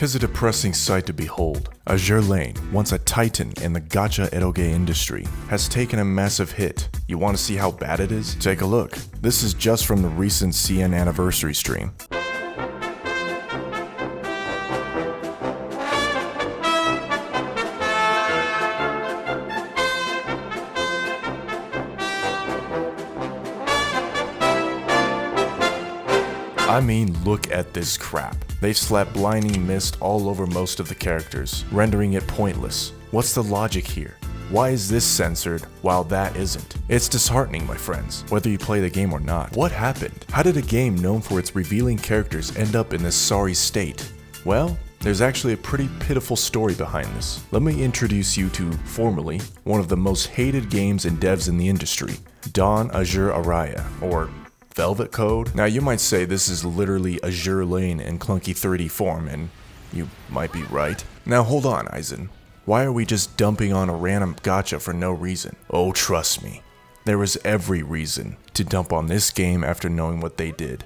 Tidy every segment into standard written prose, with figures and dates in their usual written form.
'Tis a depressing sight to behold. Azur Lane, once a titan in the gacha eroge industry, has taken a massive hit. You want to see how bad it is? Take a look. This is just from the recent CN anniversary stream. I mean, look at this crap. They've slapped blinding mist all over most of the characters, rendering it pointless. What's the logic here? Why is this censored while that isn't? It's disheartening, my friends, whether you play the game or not. What happened? How did a game known for its revealing characters end up in this sorry state? Well, there's actually a pretty pitiful story behind this. Let me introduce you to, formerly, one of the most hated games and devs in the industry, Don Azur Araya, or Velvet Code. Now you might say this is literally Azur Lane in clunky 3D form, and you might be right. Now hold on, Eisen. Why are we just dumping on a random gacha for no reason? Oh, trust me. There was every reason to dump on this game after knowing what they did.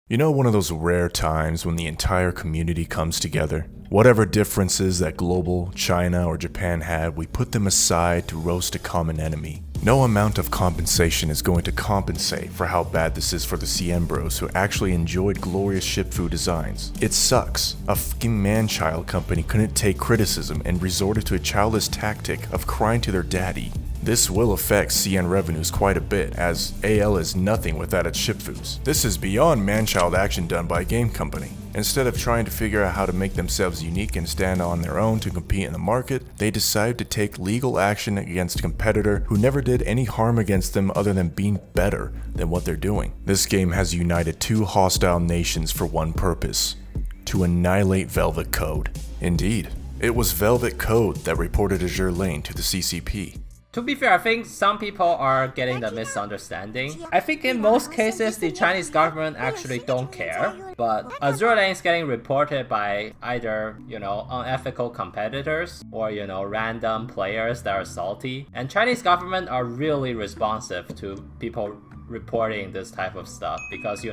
You know, one of those rare times when the entire community comes together? Whatever differences that global, China, or Japan had, we put them aside to roast a common enemy. No amount of compensation is going to compensate for how bad this is for the CN bros who actually enjoyed glorious shipfu designs. It sucks. A fucking man-child company couldn't take criticism and resorted to a childish tactic of crying to their daddy. This will affect CN revenues quite a bit, as AL is nothing without its shipfus. This is beyond man-child action done by a game company. Instead of trying to figure out how to make themselves unique and stand on their own to compete in the market, they decided to take legal action against a competitor who never did any harm against them other than being better than what they're doing. This game has united two hostile nations for one purpose: to annihilate Velvet Code. Indeed, it was Velvet Code that reported Azur Lane to the CCP. To be fair, I think some people are getting the misunderstanding. I think in most cases, the Chinese government actually don't care, but Azur Lane is getting reported by either, unethical competitors or, random players that are salty. And Chinese government are really responsive to people reporting this type of stuff because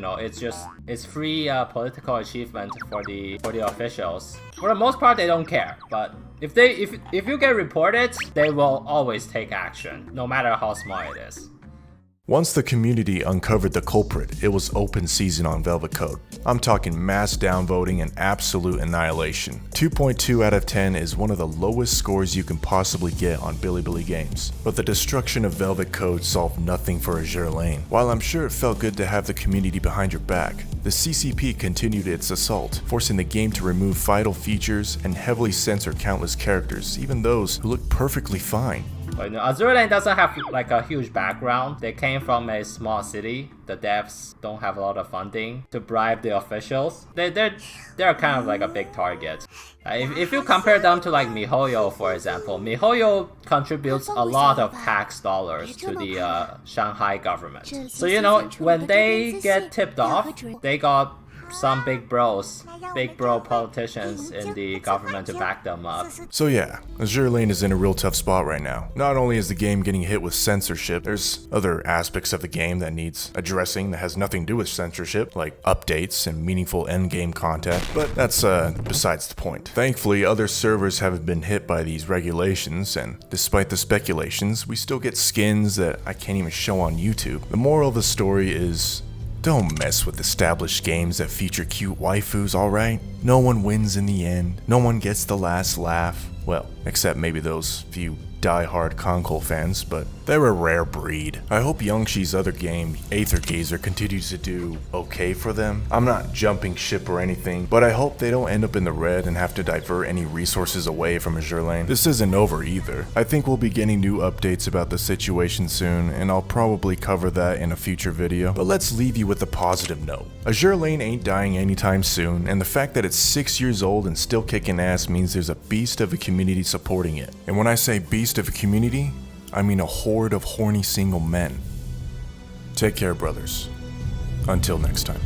it's free political achievement for the officials. For the most part, they don't care, but if you get reported, they will always take action, no matter how small it is. Once the community uncovered the culprit, it was open season on Velvet Code. I'm talking mass downvoting and absolute annihilation. 2.2 out of 10 is one of the lowest scores you can possibly get on Bilibili games. But the destruction of Velvet Code solved nothing for Azur Lane. While I'm sure it felt good to have the community behind your back, the CCP continued its assault, forcing the game to remove vital features and heavily censor countless characters, even those who look perfectly fine. But Azur Lane doesn't have a huge background. They came from a small city. The devs don't have a lot of funding to bribe the officials. They're kind of like a big target. If you compare them to MiHoYo, for example, MiHoYo contributes a lot of tax dollars to the Shanghai government. So when they get tipped off, they got some big bro politicians in the government to back them up. So yeah, Azur Lane is in a real tough spot right now. Not only is the game getting hit with censorship, there's other aspects of the game that needs addressing that has nothing to do with censorship, like updates and meaningful endgame content, but that's besides the point. Thankfully, other servers haven't been hit by these regulations, and despite the speculations, we still get skins that I can't even show on YouTube. The moral of the story is, don't mess with established games that feature cute waifus, alright? No one wins in the end. No one gets the last laugh. Well, except maybe those few die-hard Konkol fans, but they're a rare breed. I hope Yongshi's other game, Aether Gazer, continues to do okay for them. I'm not jumping ship or anything, but I hope they don't end up in the red and have to divert any resources away from Azur Lane. This isn't over either. I think we'll be getting new updates about the situation soon, and I'll probably cover that in a future video. But let's leave you with a positive note. Azur Lane ain't dying anytime soon, and the fact that it's 6 years old and still kicking ass means there's a beast of a community supporting it. And when I say beast of a community, I mean a horde of horny single men. Take care, brothers. Until next time.